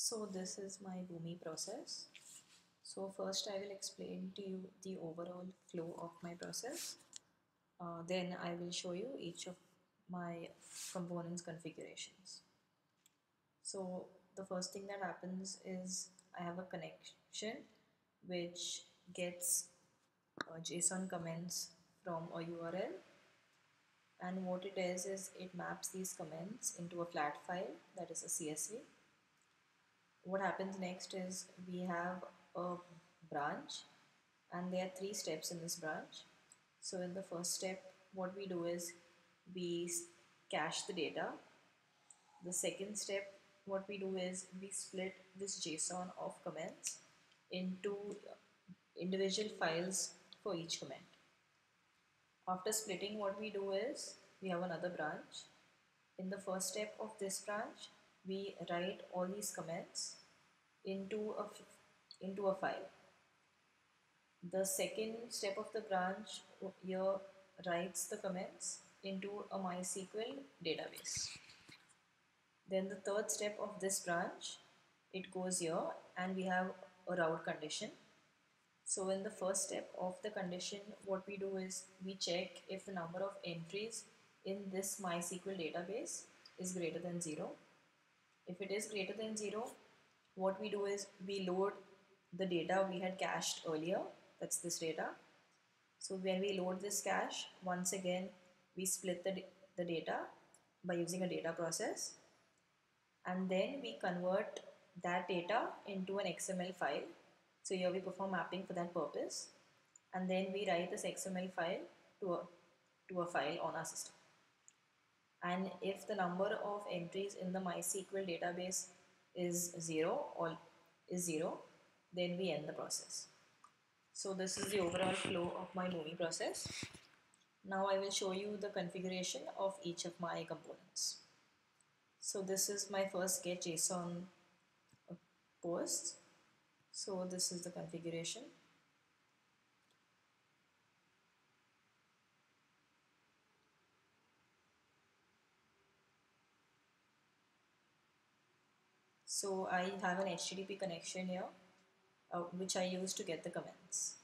So this is my Boomi process. So first I will explain to you the overall flow of my process. Then I will show you each of my components configurations. So the first thing that happens is I have a connection which gets JSON comments from a URL, and what it does is it maps these comments into a flat file, that is a CSV. What happens next is we have a branch, and there are 3 steps in this branch. So in the first step, what we do is we cache the data. The second step, what we do is we split this JSON of comments into individual files for each comment. After splitting, what we do is we have another branch. In the first step of this branch, we write all these comments into a file. The second step of the branch here writes the comments into a MySQL database. Then the third step of this branch, it goes here and we have a route condition. So in the first step of the condition, what we do is we check if the number of entries in this MySQL database is greater than 0. If it is greater than 0, what we do is we load the data we had cached earlier, that's this data. So when we load this cache, once again we split the data by using a data process, and then we convert that data into an XML file. So here we perform mapping for that purpose, and then we write this XML file to a file on our system. And if the number of entries in the MySQL database is 0, then we end the process. So this is the overall flow of my Boomi process. Now I will show you the configuration of each of my components. So this is my first get.json post. So this is the configuration. So I have an HTTP connection here, which I use to get the comments.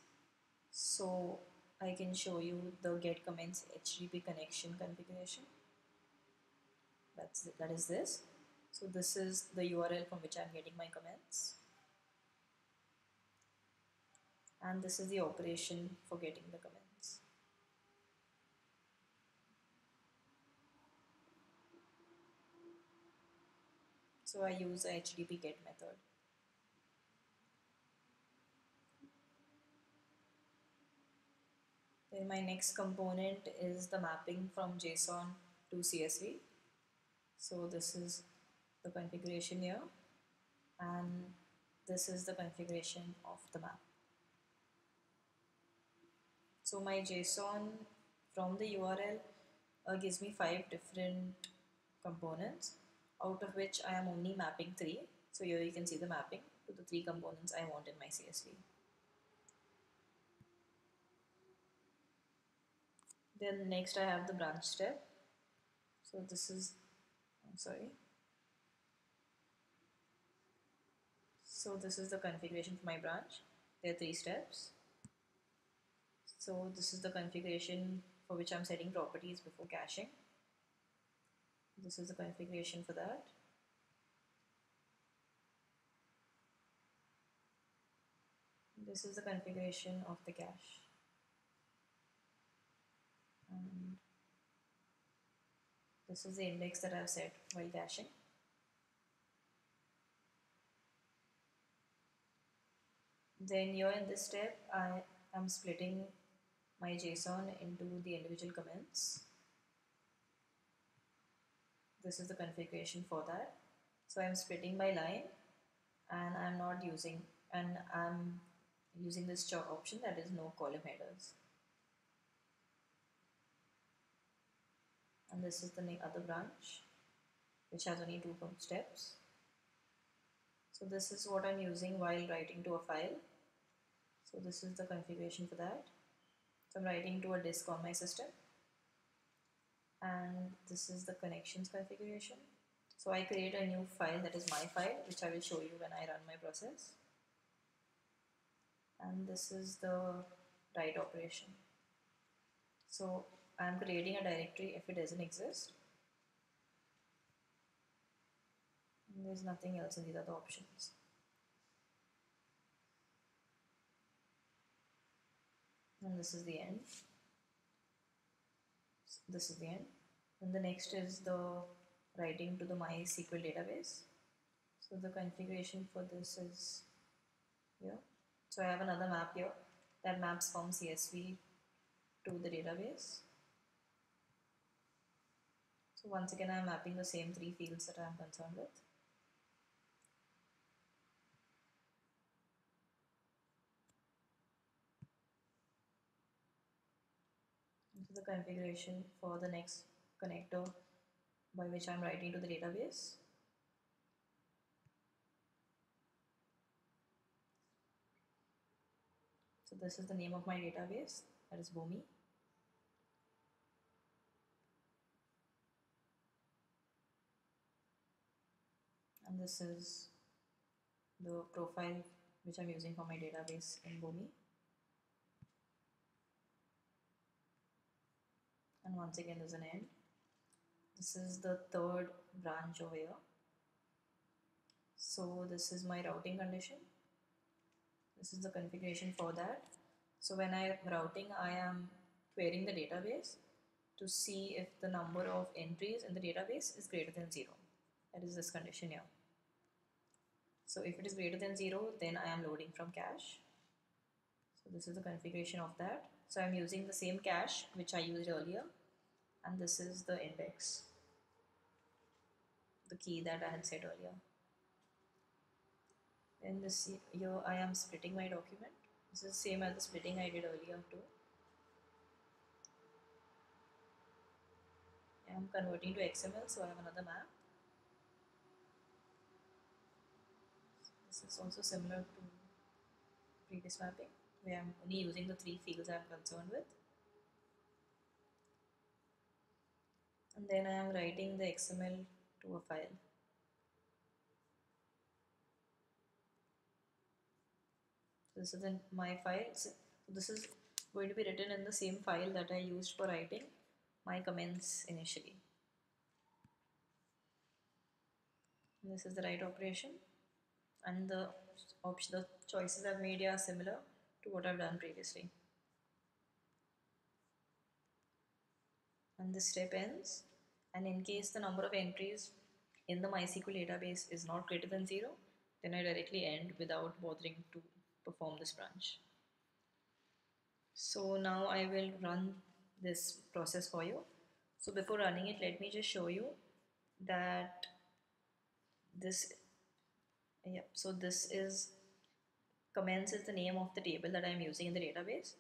So I can show you the get comments HTTP connection configuration. That is this. So this is the URL from which I'm getting my comments, and this is the operation for getting the comments. So I use a HTTP get method. Then my next component is the mapping from JSON to CSV. So this is the configuration here, and this is the configuration of the map. So my JSON from the URL gives me 5 different components, out of which I am only mapping 3. So here you can see the mapping to the 3 components I want in my CSV. Then next I have the branch step. So this is, So this is the configuration for my branch. There are 3 steps. So this is the configuration for which I'm setting properties before caching. This is the configuration for that. This is the configuration of the cache. And this is the index that I've set while caching. Then here in this step, I am splitting my JSON into the individual comments. This is the configuration for that. So I'm splitting by line, and I'm using this option, that is no column headers. And this is the other branch, which has only 2 steps. So this is what I'm using while writing to a file. So this is the configuration for that. So I'm writing to a disk on my system, and this is the connections configuration. So I create a new file that is my file, which I will show you when I run my process. And this is the write operation. So I'm creating a directory if it doesn't exist. And there's nothing else in these other options. And this is the end. This is the end. And the next is the writing to the MySQL database. So the configuration for this is here. So I have another map here that maps from CSV to the database. So once again, I am mapping the same three fields that I am concerned with. This is the configuration for the next connector by which I am writing to the database. So this is the name of my database, that is Boomi. And this is the profile which I'm using for my database in Boomi. And once again there's an end. This is the third branch over here. So this is my routing condition. This is the configuration for that. So when I am routing, I am querying the database to see if the number of entries in the database is greater than 0. That is this condition here. So if it is greater than 0, then I am loading from cache. So this is the configuration of that. So I am using the same cache which I used earlier, and this is the index, the key that I had said earlier. Then this here I am splitting my document. This is the same as the splitting I did earlier too. I am converting to XML, so I have another map. This is also similar to previous mapping, where I am only using the three fields I am concerned with. And then I am writing the XML to a file. So this is in my file. So this is going to be written in the same file that I used for writing my comments initially. And this is the write operation, and the choices I've made are similar to what I've done previously. And this step ends, and in case the number of entries in the MySQL database is not greater than 0, then I directly end without bothering to perform this branch. So now I will run this process for you. So before running it, let me just show you that this, so this is comments is the name of the table that I am using in the database.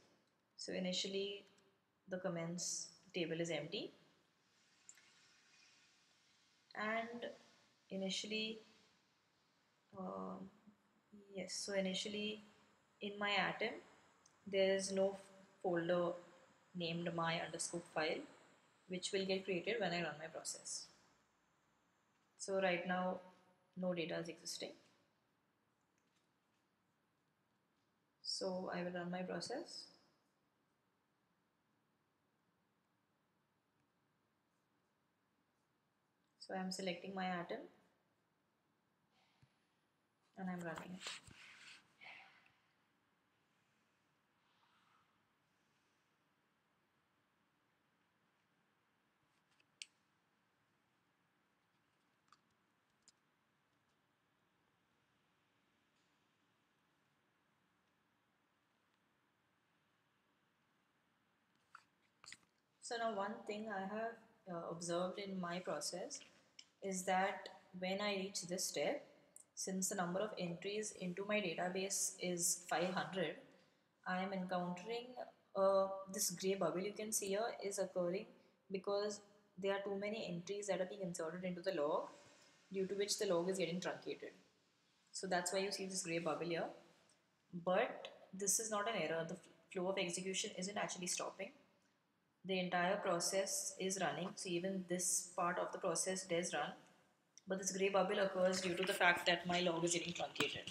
So initially the comments table is empty, and initially yes, so initially in my atom there is no folder named my underscore file, which will get created when I run my process. So right now no data is existing. So I will run my process. So I am selecting my atom and I am running it. So now one thing I have observed in my process is that when I reach this step, since the number of entries into my database is 500, I am encountering this gray bubble you can see here is occurring because there are too many entries that are being inserted into the log, due to which the log is getting truncated. So that's why you see this gray bubble here. But this is not an error. The flow of execution isn't actually stopping. The entire process is running. So even this part of the process does run, but this gray bubble occurs due to the fact that my log is getting truncated.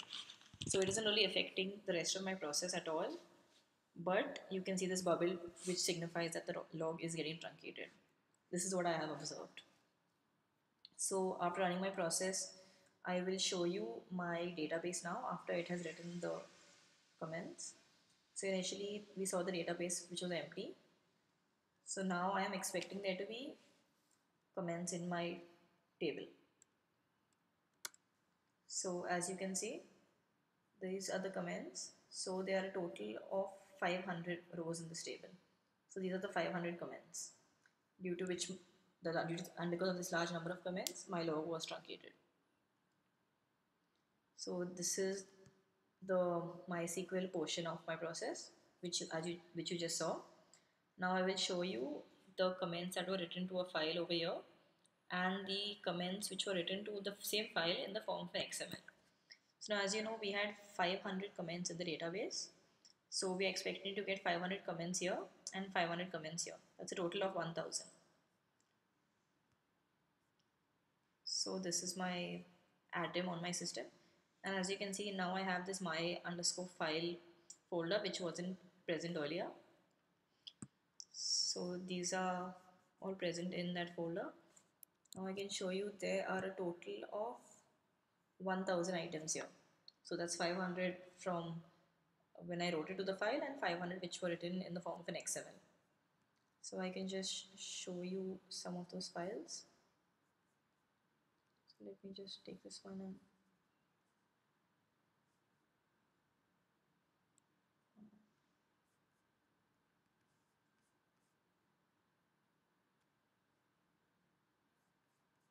So it isn't really affecting the rest of my process at all, but you can see this bubble which signifies that the log is getting truncated. This is what I have observed. So after running my process, I will show you my database now after it has written the comments. So initially we saw the database which was empty. So now I am expecting there to be comments in my table. So as you can see, these are the comments. So there are a total of 500 rows in this table. So these are the 500 comments, due to which and because of this large number of comments, my log was truncated. So this is the MySQL portion of my process, which you just saw. Now I will show you the comments that were written to a file over here, and the comments which were written to the same file in the form of an XML. So now, as you know, we had 500 comments in the database. So we are expecting to get 500 comments here and 500 comments here. That's a total of 1000. So this is my atom on my system. And as you can see, now I have this my underscore file folder which wasn't present earlier. So these are all present in that folder. Now I can show you there are a total of 1000 items here. So that's 500 from when I wrote it to the file and 500 which were written in the form of an XML. So I can just show you some of those files. So let me just take this one and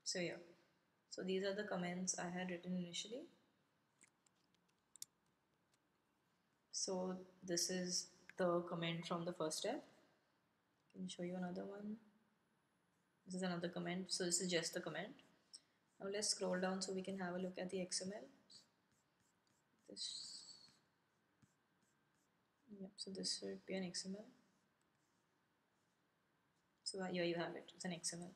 so yeah. So these are the comments I had written initially. So this is the comment from the first step. I can show you another one. This is another comment. So this is just the comment. Now let's scroll down so we can have a look at the XML. This, yep, so this should be an XML. So here you have it, it's an XML.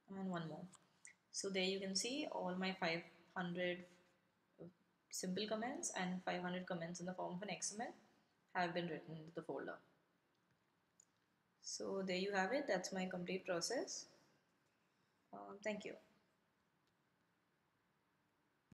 And one more. So there you can see all my 500 simple comments and 500 comments in the form of an XML have been written into the folder. So there you have it, that's my complete process. Thank you.